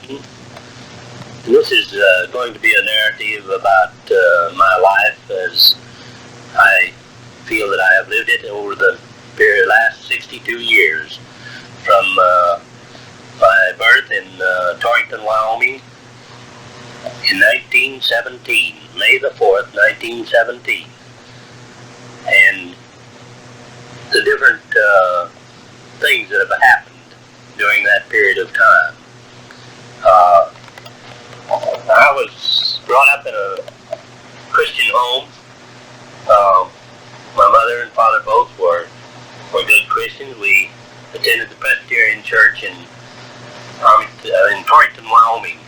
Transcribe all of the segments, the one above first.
Eaton. And this is going to be a narrative about my life as I feel that I have lived it over the last 62 years, from my birth in Torrington, Wyoming in 1917, May the 4th, 1917, and the different things that have happened during that period of time. I was brought up in a Christian home. My mother and father both were good Christians. We attended the Presbyterian Church in Torrington, Wyoming.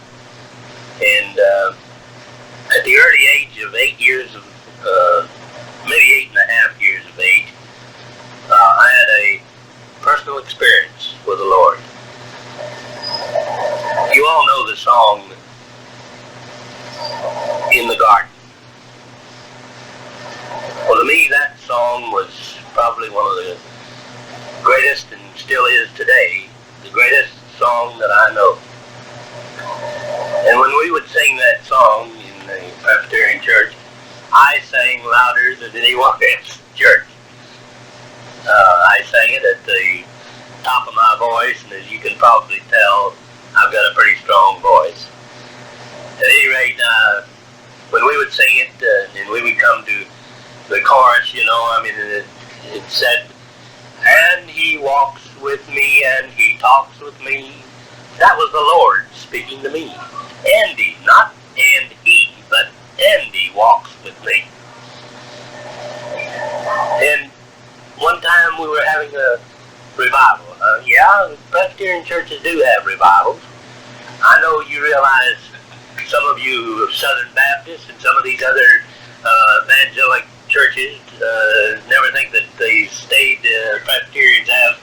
And at the early age of 8 years of, maybe 8.5 years of age, I had a personal experience with the Lord. You all know the song, In the Garden. Well, to me, that song was probably one of the greatest, and still is today, the greatest song that I know. And when we would sing that song in the Presbyterian Church, I sang louder than anyone else in church. I sang it at the top of my voice, and as you can probably tell, I've got a pretty strong voice. At any rate, when we would sing it, and we would come to the chorus, it said, "And he walks with me, and he talks with me." That was the Lord speaking to me. Andy, not and he, but Andy walks with me. And one time we were having a revival. Presbyterian churches do have revivals. I know you realize, some of you Southern Baptists and some of these other evangelic churches never think that the state Presbyterians have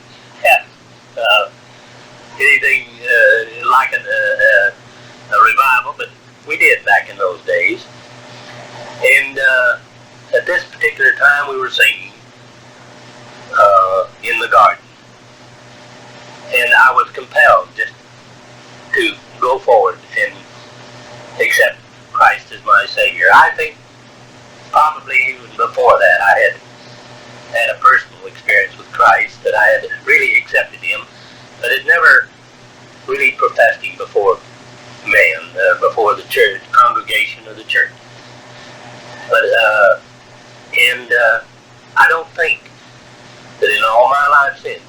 anything like a revival, but we did back in those days. And at this particular time we were singing In the Garden. And I was compelled just to go forward and accept Christ as my Savior. I think probably even before that I had a personal experience with Christ, that I had really accepted Him, but had never really professed Him before man, before the church, congregation of the church. But, I don't think that in all my life since,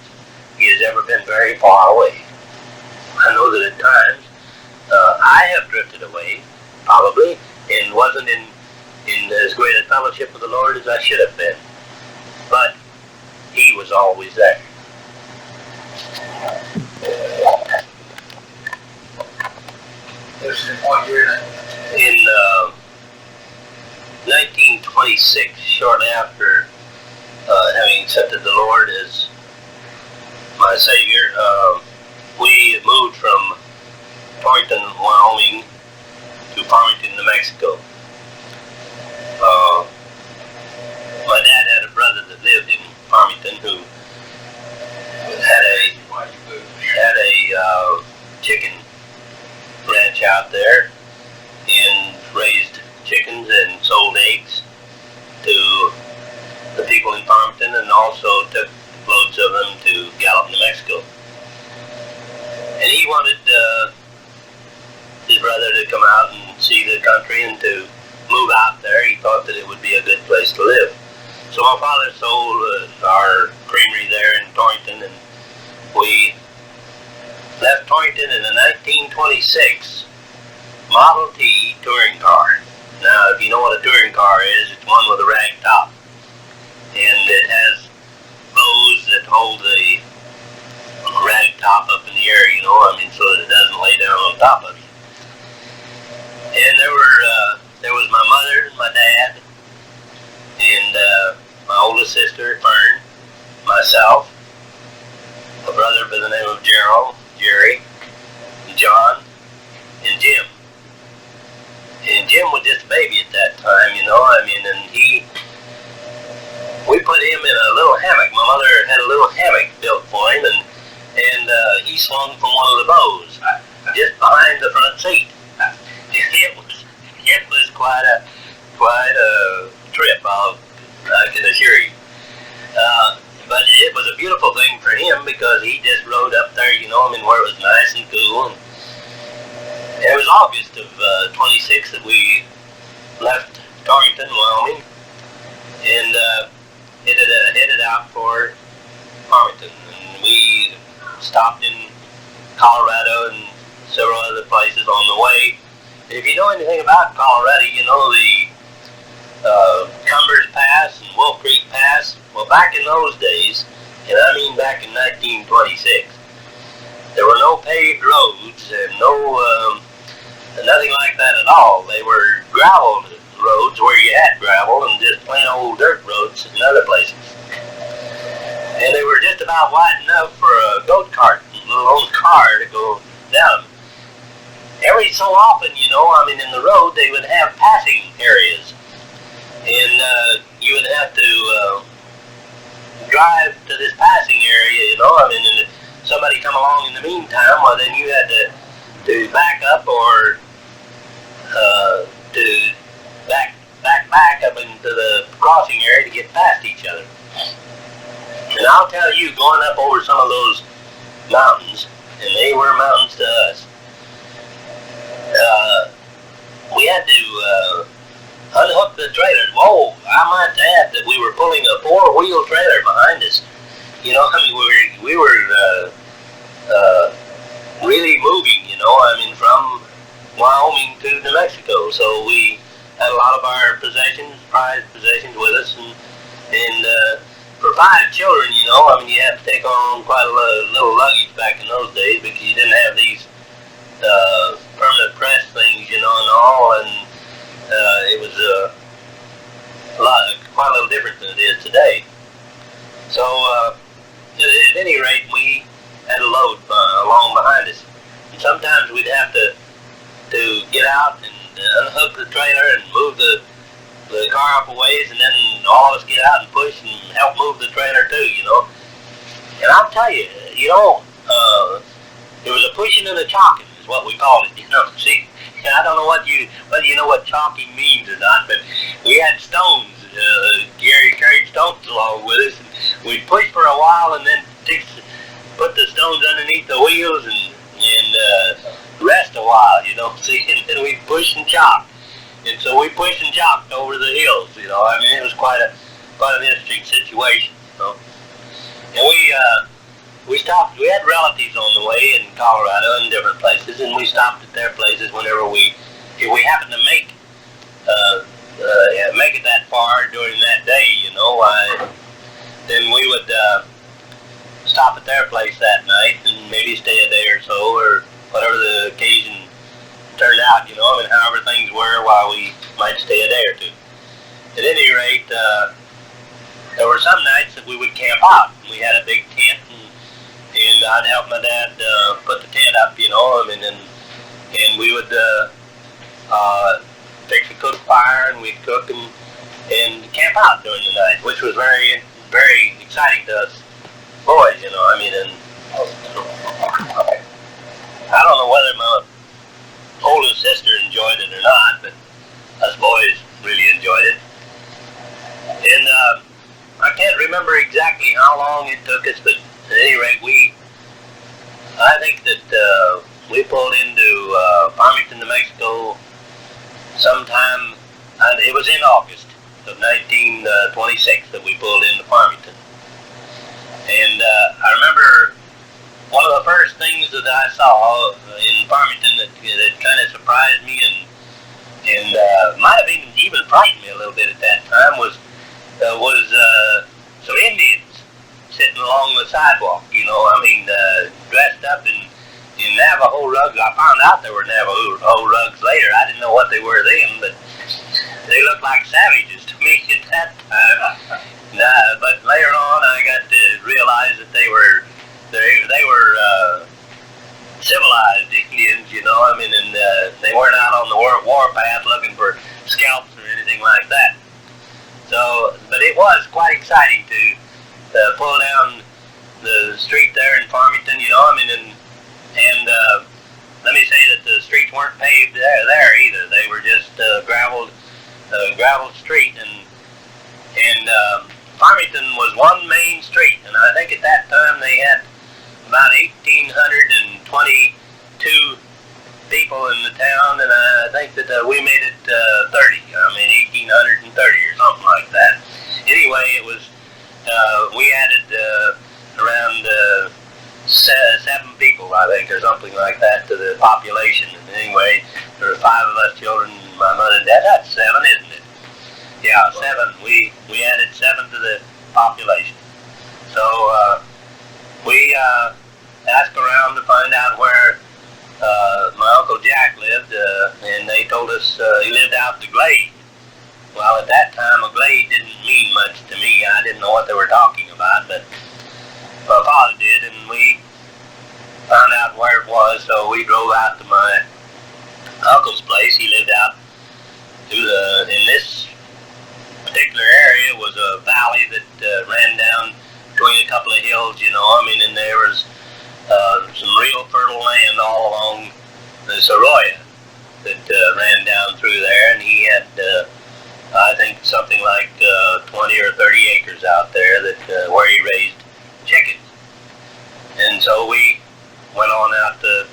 He has ever been very far away. I know that at times, I have drifted away, probably, and wasn't in as great a fellowship with the Lord as I should have been. But He was always there. In 1926, shortly after having accepted the Lord as my Savior, we moved from Torrington, Wyoming to Farmington, New Mexico. My dad had a brother that lived in Farmington who had a chicken ranch out there and raised chickens and sold eggs to the people in Farmington, and also took loads of them to Gallup, New Mexico. And he wanted his brother to come out and see the country and to move out there. He thought that it would be a good place to live. So my father sold our creamery there in Torrington, and we left Torrington in a 1926 Model T touring car. Now, if you know what a touring car is, it's one with a rag top. And it has bows that hold the rag top up in the air, so that it doesn't lay down on top of you. And there was my mother and my dad, and my oldest sister, Fern, myself, a brother by the name of Jerry, and John, and Jim. And Jim was just a baby at that time, and we put him in a little hammock. My mother had a little hammock built for him, and he swung from one of the bows. just behind the front seat. It was quite a trip, I can assure you. But it was a beautiful thing for him because he just rode up there, where it was nice and cool. And it was August of 26 that we left Torrington, Wyoming, and headed out for Farmington. And we stopped in Colorado and several other places on the way. And if you know anything about Colorado, you know the Cumbers Pass and Wolf Creek Pass. Well, back in those days, and I mean back in 1926, there were no paved roads and nothing like that at all. They were gravel roads where you had gravel and just plain old dirt roads in other places. And they were just about wide enough for a goat cart, a little old car to go down. Every so often, in the road they would have passing areas. And you would have to drive to this passing area, and if somebody come along in the meantime, well, then you had to back up or to back up into the crossing area to get past each other. And I'll tell you, going up over some of those mountains, and they were mountains to us, we had to unhook the trailer. Whoa, I might add that we were pulling a 4-wheel trailer behind us. We were really moving, from Wyoming to New Mexico. So we had a lot of our prized possessions with us, and for 5 children, you had to take on quite a little luggage back in those days because you didn't have these permanent press things, and all, and it was quite a little different than it is today. So at any rate, we had a load along behind us, and sometimes we'd have to get out and unhook the trailer and move the car up a ways, and then all of us get out and push and help move the trailer too, And I'll tell you, it was a pushing and a chalking is what we called it, See, I don't know whether you know what chalking means or not, but we had stones. Gary carried stones along with us, and we'd push for a while and then put the stones underneath the wheels and rest a while, See, and then we'd push and chalk. And so we pushed and chalked over the hills, it was quite an interesting situation, And we stopped. We had relatives on the way in Colorado and different places, and we stopped at their places whenever if we happened to make it that far during that day, then we would stop at their place that night and maybe stay a day or so, or whatever the occasion turned out, however things were while we might stay a day or two. At any rate, there were some nights that we would camp out. We had a big tent, and I'd help my dad put the tent up, and we would fix a cook fire, and we'd cook and camp out during the night, which was very, very exciting to us boys, and I don't know whether my oldest sister enjoyed it or not, but us boys really enjoyed it. And I can't remember exactly how long it took us, but at any rate, I think that we pulled into Farmington, New Mexico sometime, it was in August of 1926 that we pulled into Farmington. And I remember one of the first things that I saw in Farmington that kind of surprised me and might have even frightened me a little bit at that time was some Indians sitting along the sidewalk, dressed up in Navajo rugs. I found out there were Navajo rugs later. I didn't know what they were then, but they looked like savages to me at that time. But later on, I got to realize that they were civilized Indians, and they weren't out on the war path looking for scalps or anything like that. So, but it was quite exciting to pull down the street there in Farmington, and let me say that the streets weren't paved there either. They were just gravel street, and Farmington was one main street, and I think at that time they had about 1,822 people in the town, and I think that we made it 30. I mean 1,830 or something like that. Anyway, it was we added around 7 people, I think, or something like that, to the population. And anyway, there were 5 of us children, my mother and dad. That's 7, isn't it? Yeah, 7. We added 7 to the population. So we asked around to find out where my Uncle Jack lived, and they told us he lived out in the glade. Well, at that time, a glade didn't mean much to me. I didn't know what they were talking about, but my father did, and we found out where it was, so we drove out to my uncle's place. He lived out in this particular area was a valley that ran down between a couple of hills, you know. I mean, and there was some real fertile land all along the Arroyo that ran down through there, and he had, I think, something like 20 or 30 acres out there that where he raised chickens. And so we went on out to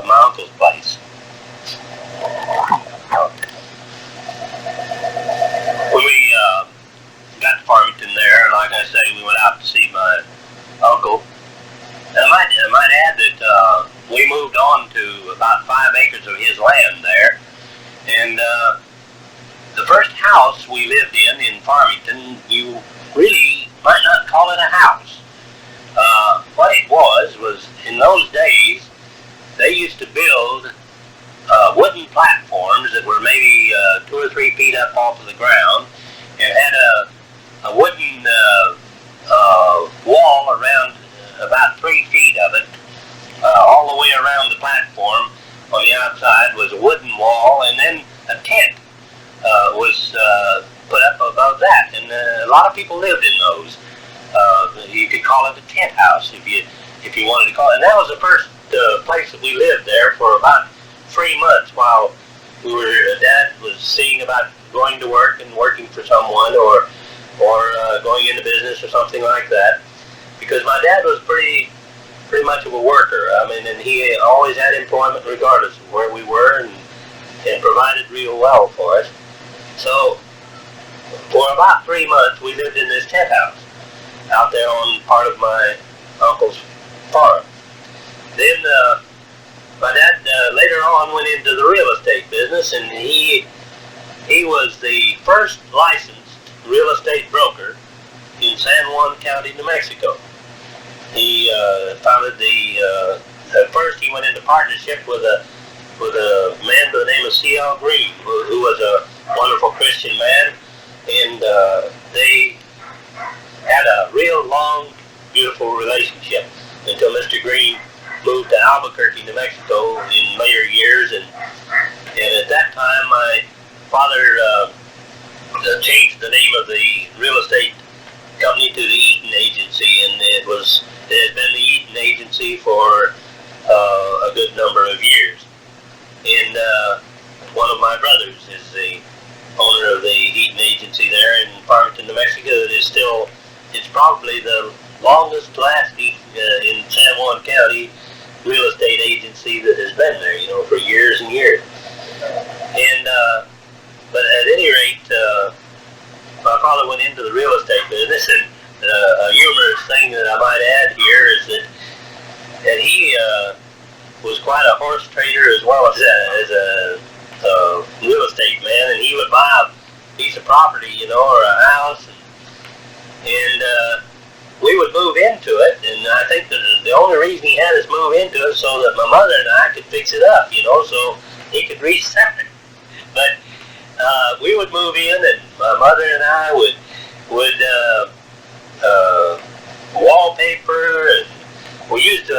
my uncle's place. When we got to Farmington there, like I say, we went out to see my uncle. And I might add that we moved on to about 5 acres of his land there. And the first house we lived in Farmington, you really might not call it a house. What it was in those days, they used to build wooden platforms that were maybe 2 or 3 feet up off of the ground, and had a wooden wall around about 3 feet of it, all the way around the platform. On the outside was a wooden wall, and then a tent was put up above that, and a lot of people lived in those. You could call it a tent house if you wanted to call it. And that was the first place that we lived there for about 3 months while Dad was seeing about going to work and working for someone, or going into business or something like that. Because my dad was pretty much of a worker. I mean, and he always had employment regardless of where we were, and provided real well for us. So for about 3 months we lived in this tent house out there on part of my uncle's farm. Then my dad later on went into the real estate business, and he was the first licensed real estate broker in San Juan County, New Mexico. He founded at first he went into partnership with a man by the name of C.L. Green, who was a wonderful Christian man, and they had a real long, beautiful relationship until Mr. Green moved to Albuquerque, New Mexico in later years, and at that time my father changed the name of the real estate company to the Eaton Agency, and it has been the Eaton Agency for a good number of years. And one of my brothers is the owner of the Eaton Agency there in Farmington, New Mexico. It's probably the longest lasting in San Juan County real estate agency that has been there, you know, for years and years. And but at any rate, my father went into the real estate business, and a humorous thing that I might add here is that he was quite a horse trader as well as a real estate man, and he would buy a piece of property, you know, or a house, and we would move into it, and I think that the only reason he had us move into it so that my mother and I could fix it up, you know, so he could resell it. But we would move in, and my mother and I would wallpaper, and we used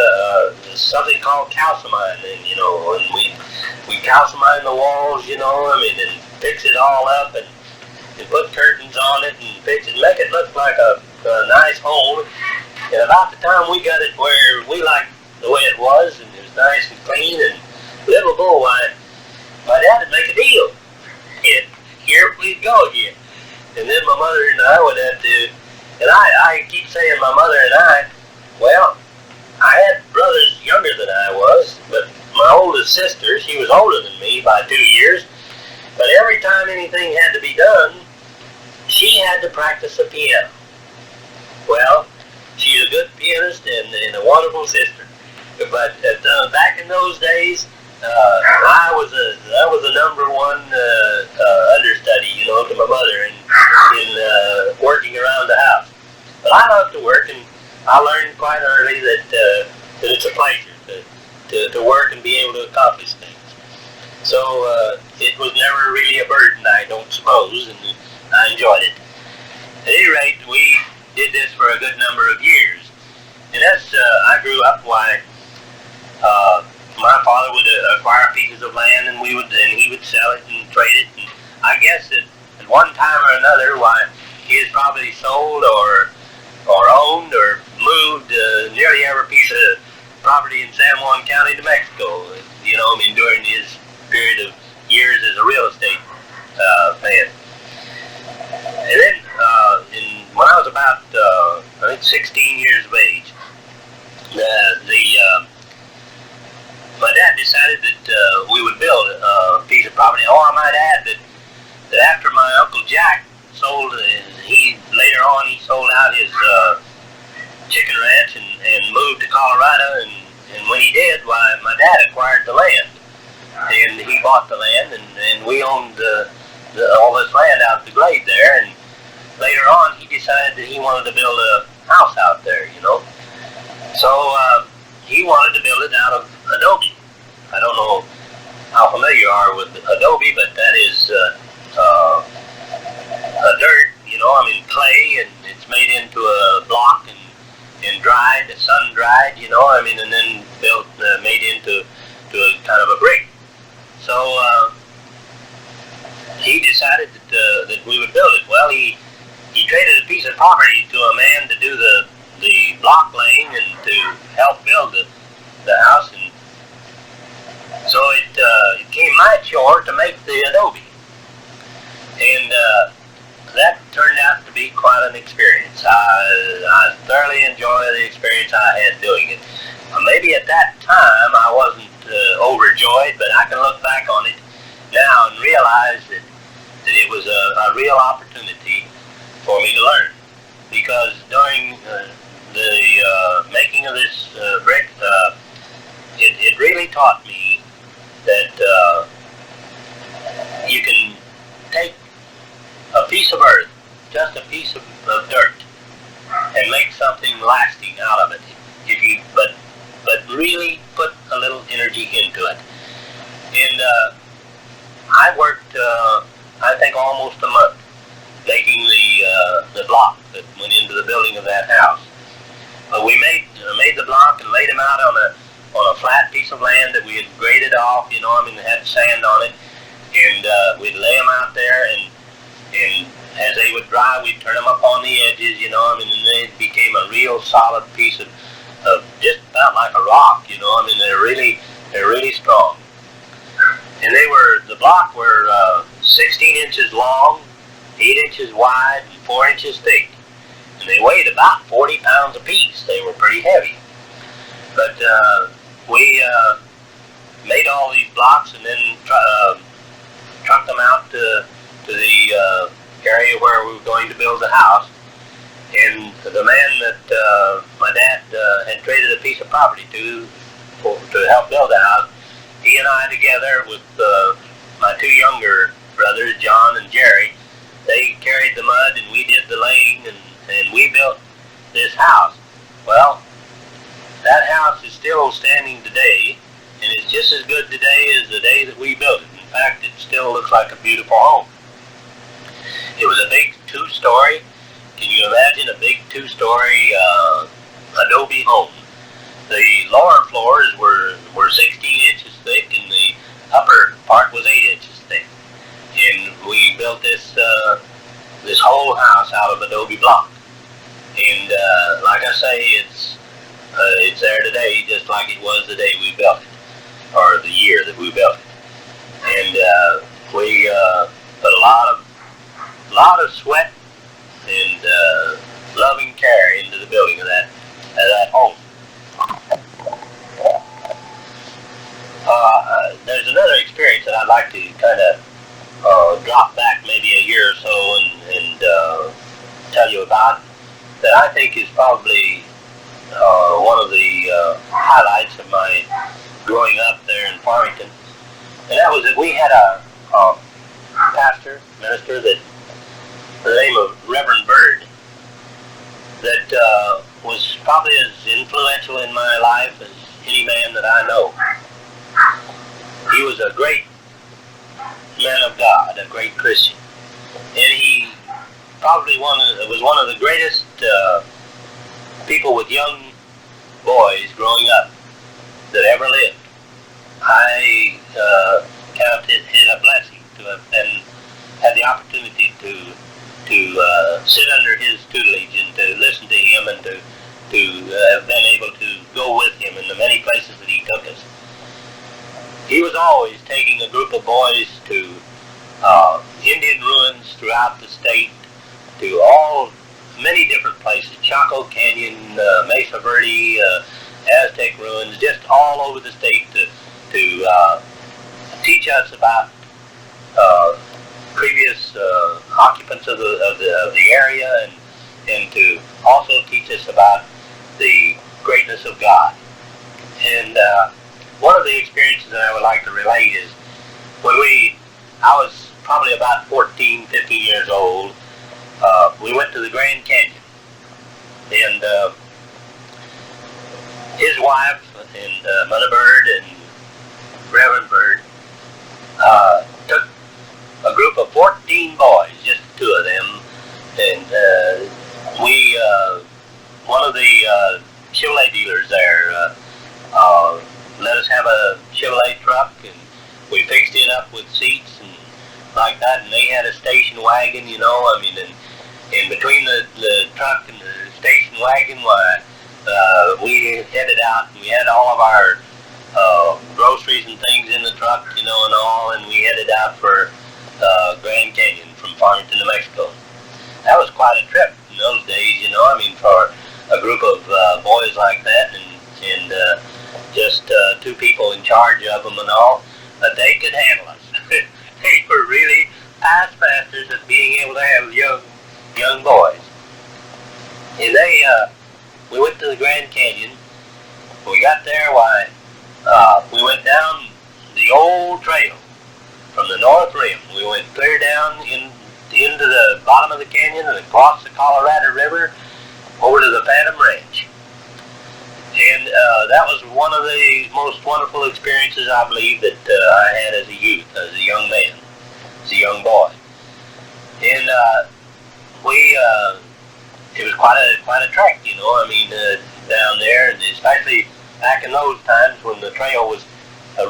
something called calcimine, and you know, and we calcimine the walls, you know, I mean, and fix it all up, and put curtains on it, and fix it, make it look like a nice home. And about the time we got it where we liked the way it was, and it was nice and clean and livable, why, my dad would make a deal. And here we'd go again. And then my mother and I would have to, and I keep saying my mother and I, well, I had brothers younger than I was, but my oldest sister, she was older than me by 2 years, but every time anything had to be done, she had to practice the piano. Well, she's a good pianist and a wonderful sister. But back in those days, I was a number one understudy, you know, to my mother in working around the house. But I love to work, and I learned quite early that it's a pleasure to work and be able to accomplish things. So it was never really a burden, I don't suppose, and I enjoyed it. At any rate, we did this for a good number of years. And as I grew up, my father would acquire pieces of land, and he would sell it and trade it. And I guess that at one time or another, he has probably sold or owned or moved nearly every piece of property in San Juan County, New Mexico. You know, I mean, during his period of years as a real estate man. And then, when I was about, I think 16 years of age, my dad decided that we would build a piece of property. Oh, I might add that after my Uncle Jack sold, later on he sold out his chicken ranch and moved to Colorado, and when he did, my dad acquired the land. And he bought the land, and we owned all this land out the glade there, and later on he decided that he wanted to build a house out there, you know. So he wanted to build it out of adobe. I don't know how familiar you are with adobe, but that is a dirt, you know, I mean clay, and it's made into a block and dried, sun dried, you know, I mean, and then built, made into a kind of a brick. So he decided that we would build it. Well, he traded a piece of property to a man to do the block laying and to help build the house, and so it became my chore to make the adobe, and that turned out to be quite an experience. I thoroughly enjoyed the experience I had doing it. Maybe at that time I wasn't overjoyed, but I can look back on it now and realize that it was a real opportunity for me to learn, because during the making of this brick, it really taught me that you can take a piece of earth, just a piece of dirt, and make something lasting out of it, if you but really put a little energy into it. And I worked, I think, almost a month making the block that went into the building of that house. We made the block and laid them out on a flat piece of land that we had graded off, you know, I mean, it had sand on it, and we'd lay them out there, and as they would dry, we'd turn them up on the edges, you know, I mean, and they became a real solid piece of just about like a rock, you know, I mean, they're really strong. And the block were 16 inches long, 8 inches wide, and 4 inches thick. And they weighed about 40 pounds apiece. They were pretty heavy. But we made all these blocks and then trucked them out to the area where we were going to build the house. And the man that my dad had traded a piece of property to help build the house, he and I, together with my two younger brothers, John and Jerry, they carried the mud and we did the laying, and we built this house. Well, that house is still standing today, and it's just as good today as the day that we built it. In fact, it still looks like a beautiful home. It was a big two-story. Can you imagine a big two-story adobe home? The lower floors were 16 inches thick, and the upper part was 8 inches thick. And we built this whole house out of adobe block. And like I say, it's It's there today, just like it was the day we built it, or the year that we built it. And we put a lot of sweat and loving care into the building of that home. There's another experience that I'd like to kind of drop back maybe a year or so and tell you about, that I think is probably one of the highlights of my growing up there in Farmington. And that was that we had a pastor, minister, that the name of Reverend Bird, that was probably as influential in my life as any man that I know. He was a great man of God, a great Christian, and he probably was one of the greatest people with young boys growing up that ever lived. I count it a blessing to have had the opportunity to sit under his tutelage and to listen to him and to have been able to go with him in the many places that he took us. He was always taking a group of boys to Indian ruins throughout the state, to many different places, Chaco Canyon, Mesa Verde, Aztec ruins, just all over the state to teach us about previous occupants of the area, and to also teach us about the greatness of God. And one of the experiences that I would like to relate is when I was probably about 14, 15 years old, we went to the Grand Canyon, and his wife and Mother Bird and Reverend Bird took a group of 14 boys, just two of them, and one of the Chevrolet dealers there let us have a Chevrolet truck, and we fixed it up with seats and like that, and they had a station wagon, you know, I mean, and between the truck and the station wagon, we headed out, and we had all of our groceries and things in the truck, you know, and all, and we headed out for Grand Canyon from Farmington, New Mexico. That was quite a trip in those days, you know, I mean, for a group of boys like that, and just two people in charge of them and all, but they could handle us. They were really past masters at being able to handle young boys. And we went to the Grand Canyon. When we got there, we went down the old trail from the North Rim. We went clear down into the bottom of the canyon and across the Colorado River over to the Phantom Ranch. And that was one of the most wonderful experiences, I believe, that I had as a youth, as a young man, as a young boy. And it was quite a trek, you know, I mean, down there, and especially back in those times when the trail was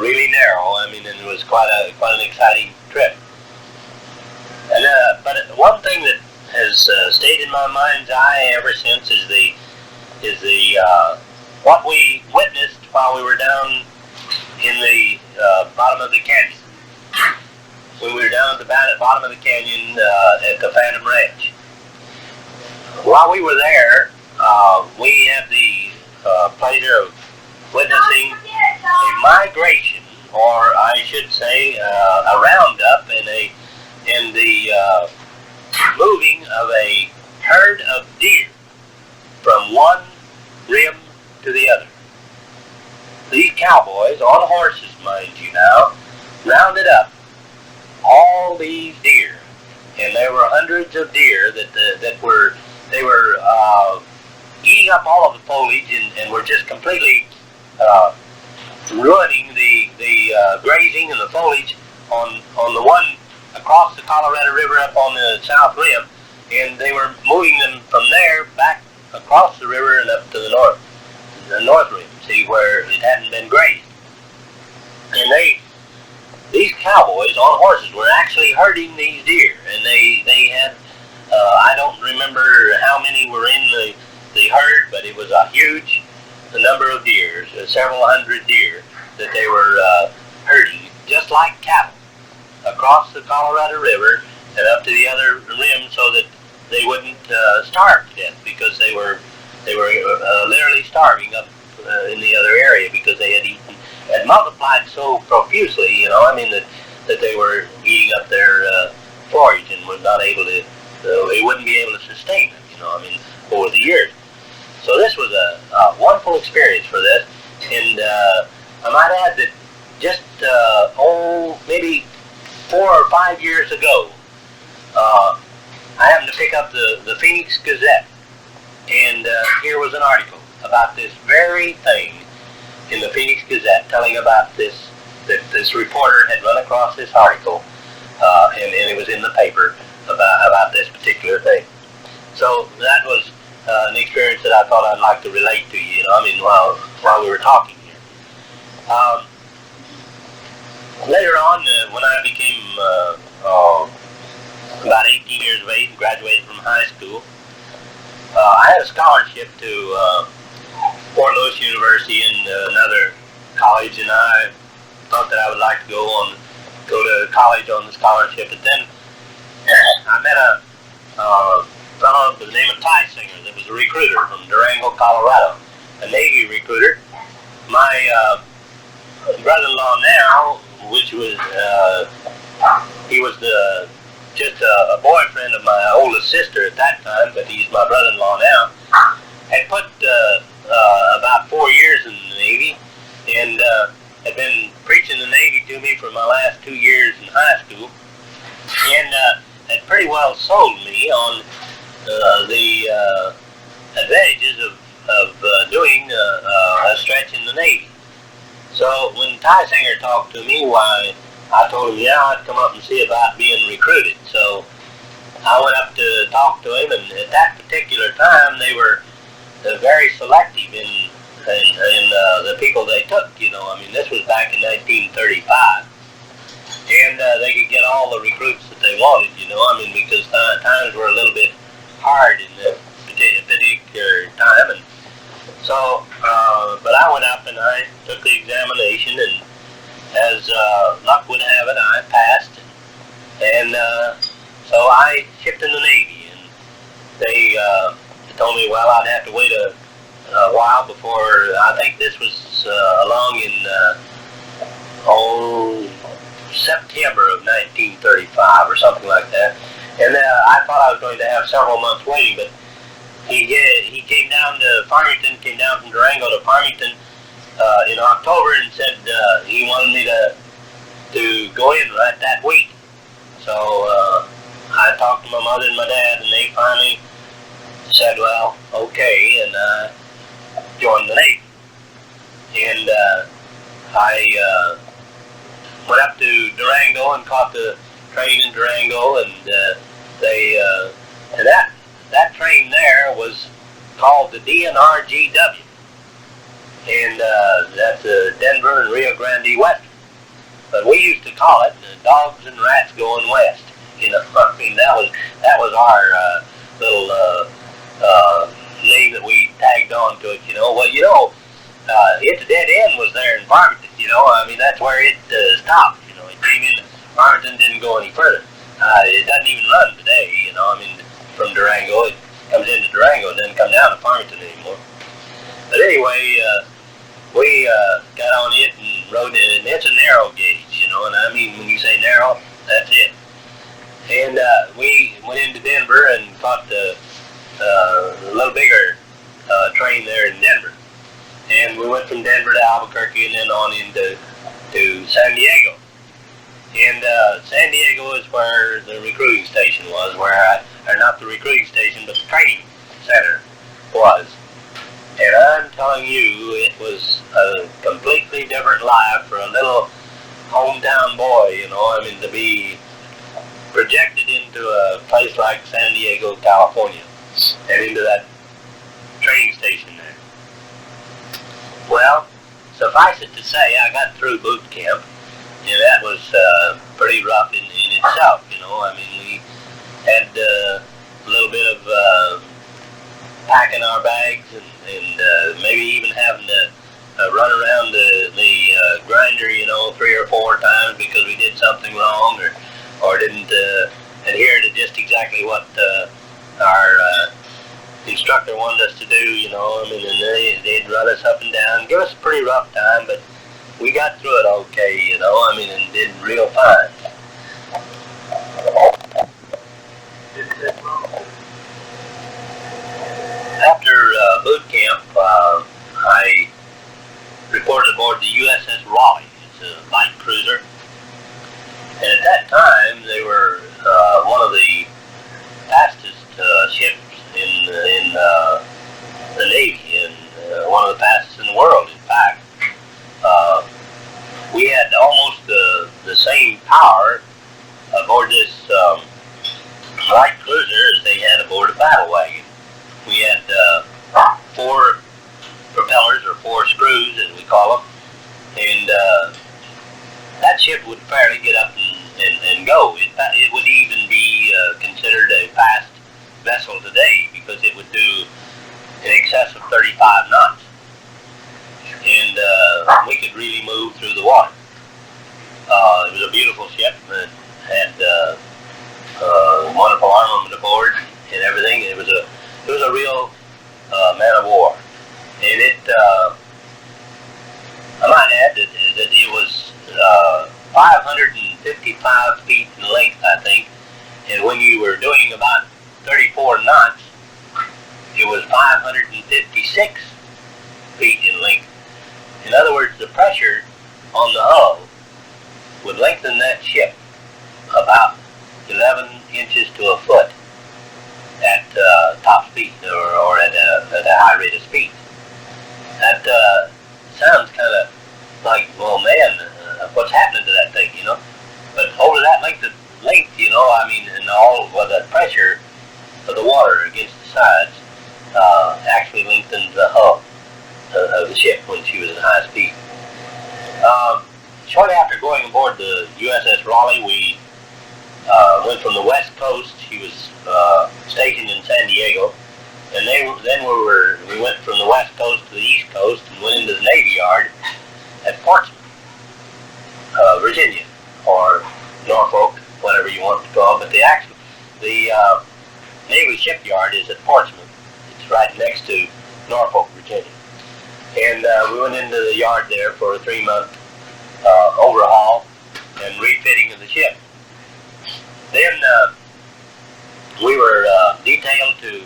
really narrow. I mean, and it was quite an exciting trip. And but one thing that has stayed in my mind's eye ever since is the what we witnessed while we were down in the bottom of the canyon. When we were down at the bottom of the canyon at the Phantom Ranch. While we were there, we had the pleasure of witnessing a migration, or I should say a roundup, in the moving of a herd of deer from one rim to the other. These cowboys, on horses, mind you now, rounded up all these deer, and there were hundreds of deer that were eating up all of the foliage and were just completely ruining the grazing and the foliage on the one across the Colorado River up on the south rim, and they were moving them from there back across the river and up to the north rim, see, where it hadn't been grazed. And these cowboys on horses were actually herding these deer, and they had I don't remember how many were in the herd, but it was a huge a number of deer, several hundred deer, that they were herding, just like cattle, across the Colorado River and up to the other rim, so that they wouldn't starve to death, because they were literally starving up in the other area, because they had multiplied so profusely, you know, I mean, that they were eating up their forage and were not able to, they wouldn't be able to sustain them, you know, I mean, over the years. So this was a wonderful experience for this, and I might add that just, maybe 4 or 5 years ago, I happened to pick up the Phoenix Gazette, and here was an article about this very thing in the Phoenix Gazette, telling about this, that this reporter had run across this article, and it was in the paper about this particular thing. So that was an experience that I thought I'd like to relate to you, you know, I mean, while we were talking here. Later on, when I became about 18 years of age and graduated from high school, I had a scholarship to Fort Lewis University and another college, and I thought that I would like to go to college on the scholarship. But then I met a fellow by the name of Ty Singer that was a recruiter from Durango, Colorado, a Navy recruiter. My brother-in-law now, which was he was just a boyfriend of my oldest sister at that time, but he's my brother-in-law now, had put about 4 years in the Navy, and had been preaching the Navy to me for my last 2 years in high school, and had pretty well sold me on the advantages of doing a stretch in the Navy. So when Ty Singer talked to me, why, I told him, yeah, I'd come up and see about being recruited. So I went up to talk to him, and at that particular time, they were very selective in the people they took, you know. I mean, this was back in 1935. And they could get all the recruits that they wanted, you know. I mean, because times were a little bit hard in the particular time. And so, but I went up and I took the examination, and as luck would have it, I passed. And so I shipped in the Navy, and they told me, well, I'd have to wait a while before, I think this was along in, September of 1935 or something like that. And I thought I was going to have several months waiting, but he came down to Farmington, came down from Durango to Farmington in October, and said he wanted me to go in right that week. So I talked to my mother and my dad, and they finally said, well, okay, and I joined the Navy. And I went up to Durango and caught the train in Durango, and and that train there was called the DNRGW, and that's Denver and Rio Grande West. But we used to call it Dogs and Rats Going West. You know, I mean, that was our little name that we tagged on to it. You know, well, you know, its dead end was there in Farmington. You know, I mean, that's where it stopped. You know, it came in Farmington, didn't go any further. It doesn't even run today. You know, I mean, from Durango, it comes into Durango, it doesn't come down to Farmington anymore. But anyway, we got on it and rode it, and it's a narrow gauge, you know, and I mean, when you say narrow, that's it. And we went into Denver and caught the little bigger train there in Denver. And we went from Denver to Albuquerque and then on into San Diego. And San Diego is where the recruiting station was, or not the recruiting station, but the training center was. And I'm telling you, it was a completely different life for a little hometown boy, you know, I mean, to be projected into a place like San Diego, California, and into that training station there. Well, suffice it to say, I got through boot camp, and that was pretty rough in itself, you know. I mean, we had a little bit of packing our bags and maybe even having to run around the grinder, you know, 3 or 4 times because we did something wrong or didn't adhere to just exactly what our instructor wanted us to do, you know. I mean, and they'd run us up and down, give us a pretty rough time, but we got through it okay, you know. I mean, and did real fine. After boot camp, I reported aboard the USS Raleigh. It's a light cruiser, and at that time they were one of the fastest ships in the Navy, and one of the fastest in the world. In fact, we had almost the same power aboard this light cruiser as they had aboard a battle wagon. We had 4 propellers, or 4 screws as we call them, and that ship would fairly get up and go. It would even be considered a fast vessel today because it would do in excess of 35 knots, and we could really move through the water. It was a beautiful ship. It had wonderful armament aboard and everything. It was a real man of war, and it I might add that it was 555 feet in length, I think, and when you were doing about 34 knots, it was 556 feet in length. In other words, the pressure on the hull would lengthen that ship about 11 inches to a foot at top speed, or at a high rate of speed. That sounds kind of like, well, man, what's happening to that thing, you know? But over that length, you know, I mean, and all well, the pressure of the water against the sides actually lengthened the hull of the ship when she was at high speed. Shortly after going aboard the USS Raleigh, we went from the west coast. She was stationed in San Diego, and then we went from the west coast to the east coast and went into the Navy Yard at Portsmouth, Virginia, or Norfolk, whatever you want to call it. But the Navy shipyard is at Portsmouth. It's right next to Norfolk, Virginia, and we went into the yard there for a 3-month overhaul and refitting of the ship. Then we were detailed to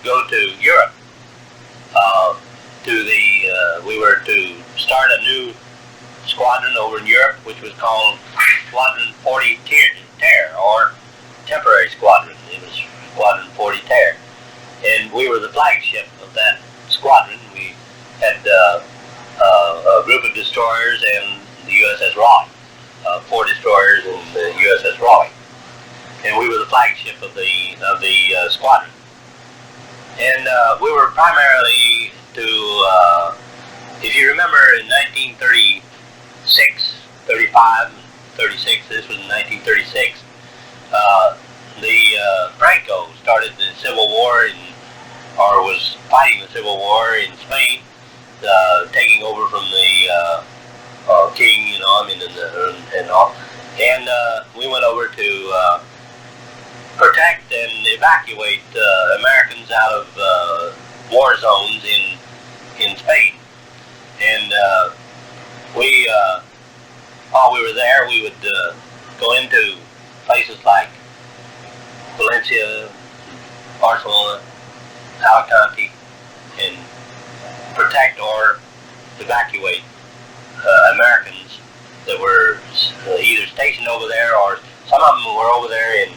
go to Europe. We were to start a new squadron over in Europe, which was called Squadron 40 Terre, or Temporary Squadron. It was Squadron 40 Terre, and we were the flagship of that squadron. We had a group of destroyers and the USS Raleigh, 4 destroyers and the USS Raleigh, and we were the flagship of the squadron. And we were primarily to, if you remember, in 1936, 35, 36. This was in 1936. Franco started the Civil War or was fighting the Civil War in Spain, taking over from the king, you know, I mean, and all. And we went over to protect and evacuate Americans out of war zones in Spain. And while we were there, we would go into places like Valencia, Barcelona, Alicante, and protect or evacuate Americans that were either stationed over there, or some of them were over there in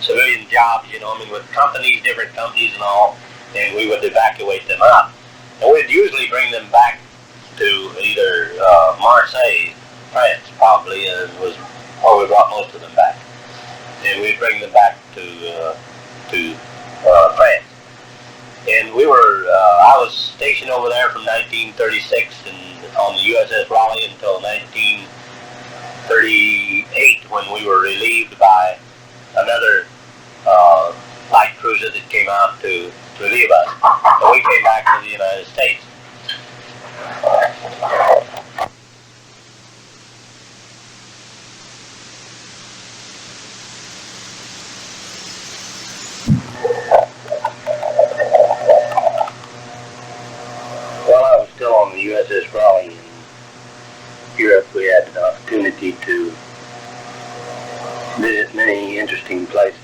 civilian jobs, you know, I mean, with companies, different companies and all, and we would evacuate them out. And we'd usually bring them back to either Marseille, France, probably, was where we brought most of them back. And we'd bring them back to France. And we were, I was stationed over there from 1936 and on the USS Raleigh until 1938, when we were relieved by another light cruiser that came out to to leave us. And we came back to the United States. While I was still on the USS Raleigh in Europe, we had an opportunity to visit many interesting places.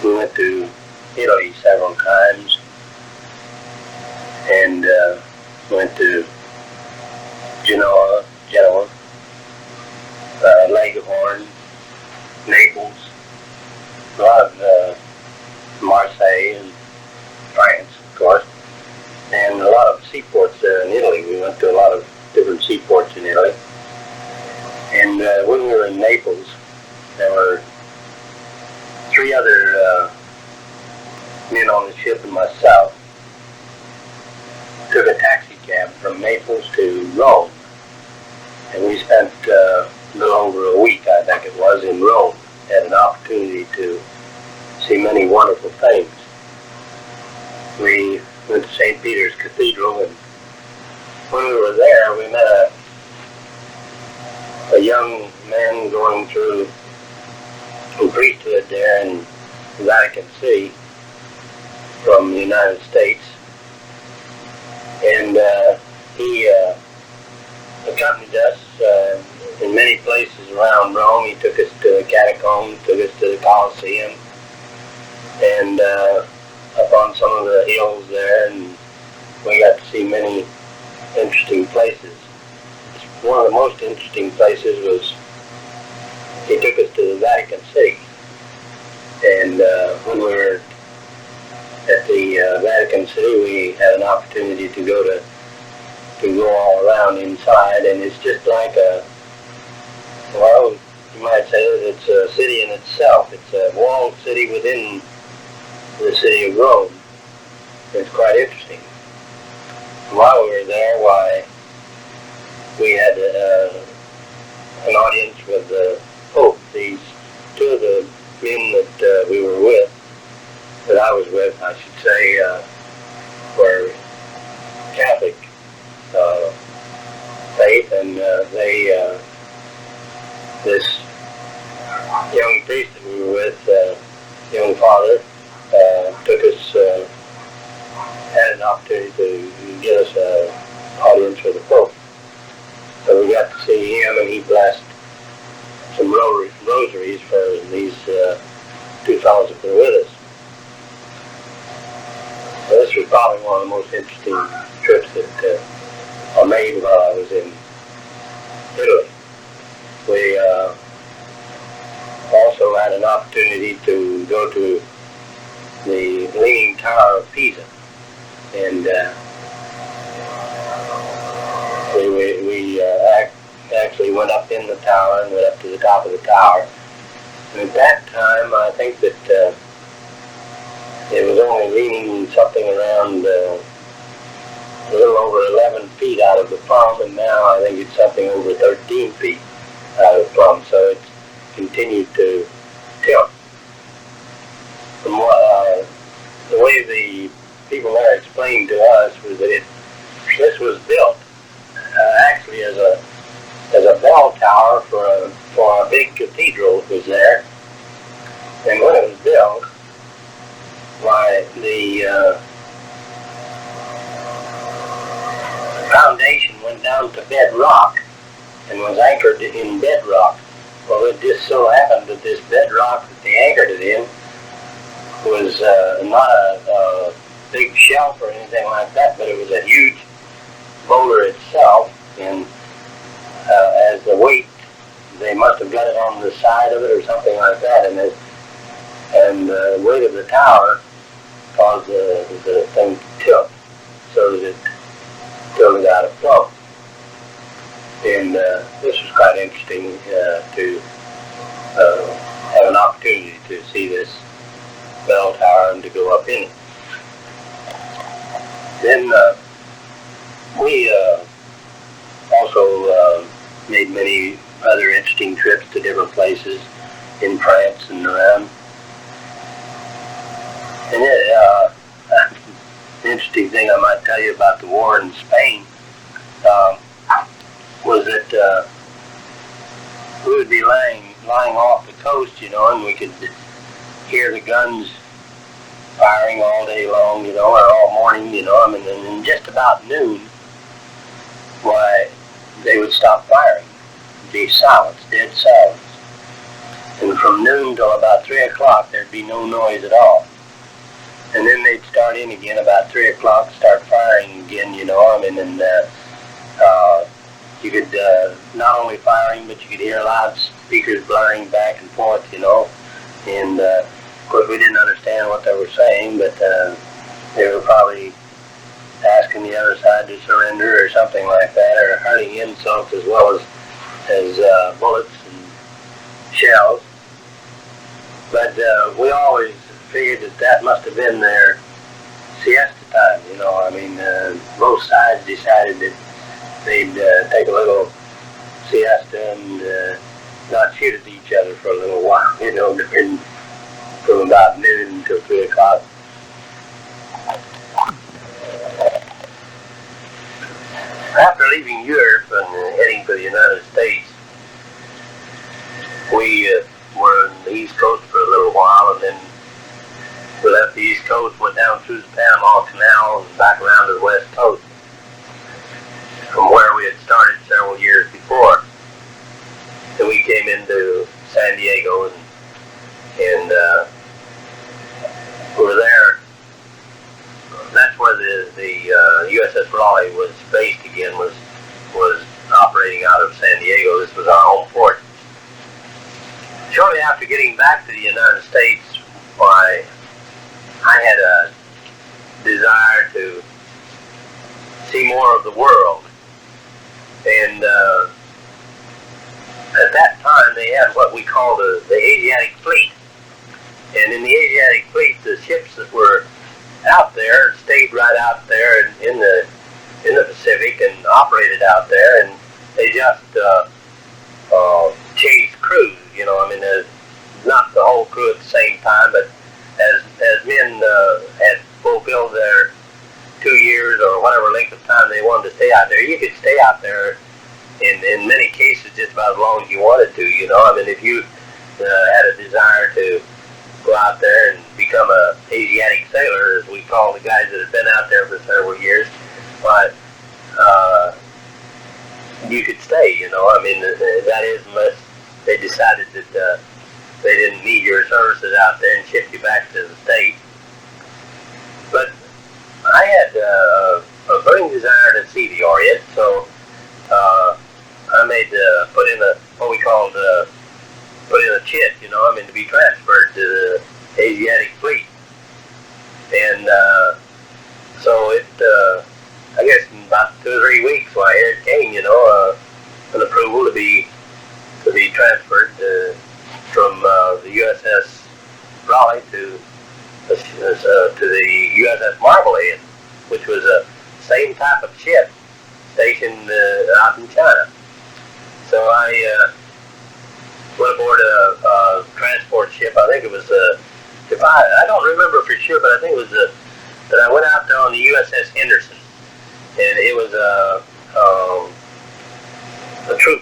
We went to Italy several times and went to Genoa, Leghorn, Naples, a lot of Marseille and France, of course, and a lot of seaports there in Italy. We went to a lot of different seaports in Italy. And when we were in Naples, there were 3 other men on the ship and myself took a taxi cab from Naples to Rome. And we spent a little over a week, I think it was, in Rome. Had an opportunity to see many wonderful things. We went to St. Peter's Cathedral, and when we were there, we met a young man going through the priesthood there in Vatican City from the United States, and he accompanied us in many places around Rome. He took us to the catacombs, took us to the Colosseum, and up on some of the hills there, and we got to see many interesting places. One of the most interesting places was he took us to the Vatican City, and when we were at the Vatican City, we had an opportunity to go all around inside, and it's just like you might say that it's a city in itself. It's a walled city within the city of Rome. It's quite interesting. While we were there, we had an audience with the Pope. These 2 of the men that we were with, that I was with, I should say, were Catholic faith, and this young priest that we were with, young father, took us, had an opportunity to get us an audience with the Pope. So we got to see him, and he blessed some rosaries for these 2 fellows that were with us. So this was probably one of the most interesting trips that I made while I was in Italy. We also had an opportunity to go to the Leaning Tower of Piza, and we actually went up in the tower and went up to the top of the tower. And at that time, I think that it was only leaning something around a little over 11 feet out of the plumb, and now I think it's something over 13 feet out of the plumb. So it's continued to tilt. From the way the people there explained to us was that this was built actually as a bell tower for a big cathedral that was there. And when it was built, why the foundation went down to bedrock and was anchored in bedrock. Well, it just so happened that this bedrock that they anchored it in was not a big shelf or anything like that, but it was a huge boulder itself, and as the weight, they must have got it on the side of it or something like that, and the weight of the tower caused the thing to tilt, so that it tilted out of plumb. And this was quite interesting to have an opportunity to see this bell tower and to go up in it. Then we also made many other interesting trips to different places in France and around. And the interesting thing I might tell you about the war in Spain was that we would be lying off the coast, you know, and we could hear the guns firing all day long, you know, or all morning, you know. I mean, and just about noon, why, they would stop firing. It'd be silence, dead silence. And from noon till about 3 o'clock, there'd be no noise at all. And then they'd start in again about 3 o'clock, start firing again, you know. I mean, and you could not only firing, but you could hear loudspeakers blaring back and forth, you know. And of course, we didn't understand what they were saying, but they were probably asking the other side to surrender or something like that, or hurling insults as well as bullets and shells. But we always figured that must have been their siesta time, you know. I mean, both sides decided that they'd take a little siesta and not shoot at each other for a little while, you know, from about noon until 3 o'clock. After leaving Europe and heading for the United States, we were on the East Coast for a little while, and then we left the East Coast, went down through the Panama Canal and back around to the West Coast, from where we had started several years before. And we came into San Diego, and we were there. That's where the USS Raleigh was based again, was operating out of San Diego. This was our home port. Shortly after getting back to the United States, why, I had a desire to see more of the world. And at that time, they had what we called the Asiatic Fleet. And in the Asiatic Fleet, the ships that were out there stayed right out there in the Pacific and operated out there, and they just changed crews. You know, I mean, not the whole crew at the same time, but as men had fulfilled their 2 years or whatever length of time they wanted to stay out there, you could stay out there in many cases just about as long as you wanted to. You know, I mean, if you had a desire to go out there and become a Asiatic sailor, as we call the guys that have been out there for several years, but you could stay, you know. I mean, that is, unless they decided that they didn't need your services out there and shipped you back to the States. But I had a burning desire to see the Orient, so I made put in what we called put in a chit, you know, I mean, to be transferred to the Asiatic Fleet. And so it, I guess in about 2 or 3 weeks, why, here it came, you know, an approval to be transferred from the USS Raleigh to the USS Marblehead, which was a same type of ship stationed out in China. So I went aboard a transport ship. I think it was I don't remember for sure, but I think it was that I went out there on the USS Henderson, and it was a troop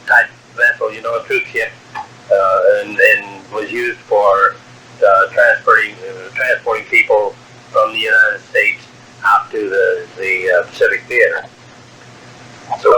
type vessel, you know, a troop ship, and was used for transporting people from the United States out to the Pacific Theater. So